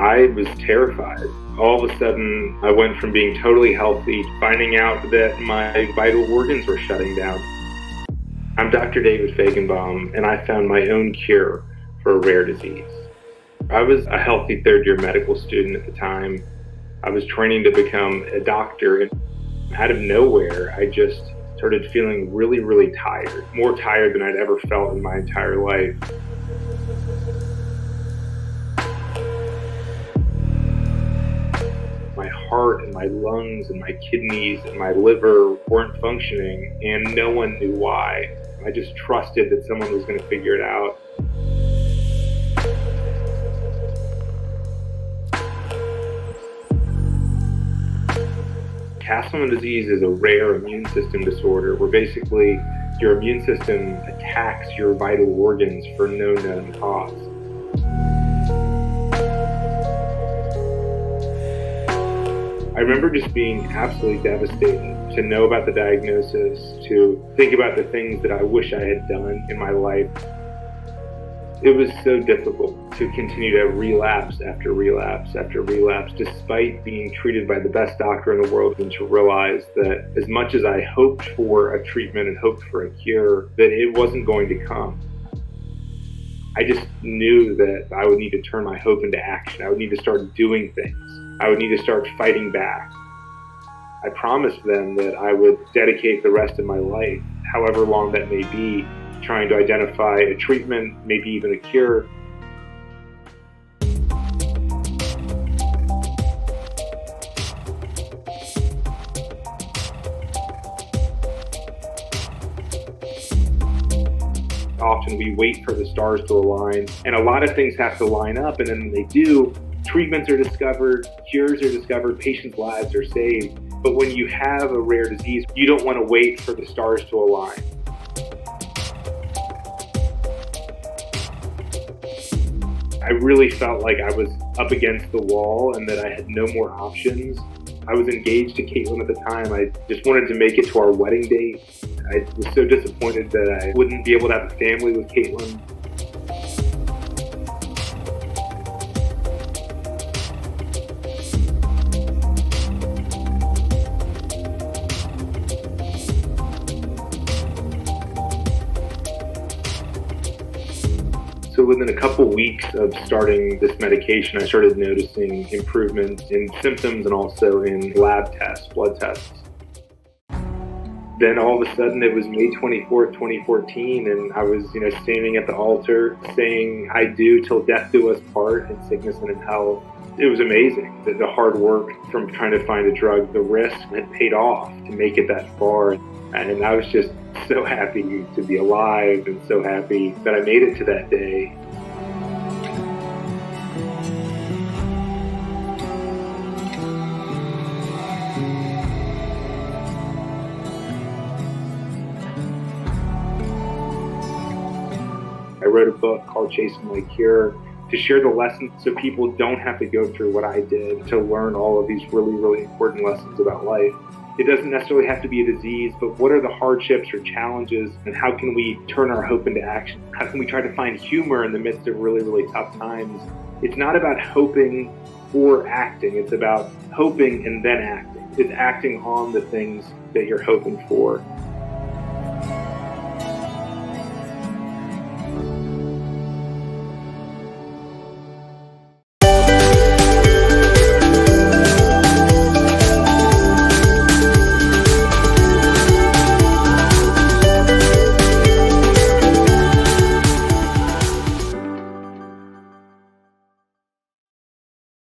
I was terrified. All of a sudden, I went from being totally healthy to finding out that my vital organs were shutting down. I'm Dr. David Fajgenbaum, and I found my own cure for a rare disease. I was a healthy third-year medical student at the time. I was training to become a doctor, and out of nowhere, I just started feeling really, really tired, more tired than I'd ever felt in my entire life. My heart and my lungs and my kidneys and my liver weren't functioning, and no one knew why. I just trusted that someone was going to figure it out. Castleman disease is a rare immune system disorder where basically your immune system attacks your vital organs for no known cause. I remember just being absolutely devastated to know about the diagnosis, to think about the things that I wish I had done in my life. It was so difficult to continue to relapse after relapse after relapse, despite being treated by the best doctor in the world, and to realize that as much as I hoped for a treatment and hoped for a cure, that it wasn't going to come. I just knew that I would need to turn my hope into action. I would need to start doing things. I would need to start fighting back. I promised them that I would dedicate the rest of my life, however long that may be, trying to identify a treatment, maybe even a cure. Often we wait for the stars to align, and a lot of things have to line up, and then when they do, treatments are discovered, cures are discovered, patients' lives are saved. But when you have a rare disease, you don't want to wait for the stars to align. I really felt like I was up against the wall and that I had no more options. I was engaged to Caitlin at the time. I just wanted to make it to our wedding date. I was so disappointed that I wouldn't be able to have a family with Caitlin. So within a couple weeks of starting this medication, I started noticing improvements in symptoms and also in lab tests, blood tests. Then all of a sudden it was May 24th, 2014, and I was, standing at the altar saying, "I do till death do us part, in sickness and in health." It was amazing. The hard work from trying to find a drug, the risk had paid off to make it that far. And I was just so happy to be alive and so happy that I made it to that day. I wrote a book called Chasing My Cure to share the lessons so people don't have to go through what I did, to learn all of these really, really important lessons about life. It doesn't necessarily have to be a disease, but what are the hardships or challenges, and how can we turn our hope into action? How can we try to find humor in the midst of really, really tough times? It's not about hoping or acting. It's about hoping and then acting. It's acting on the things that you're hoping for.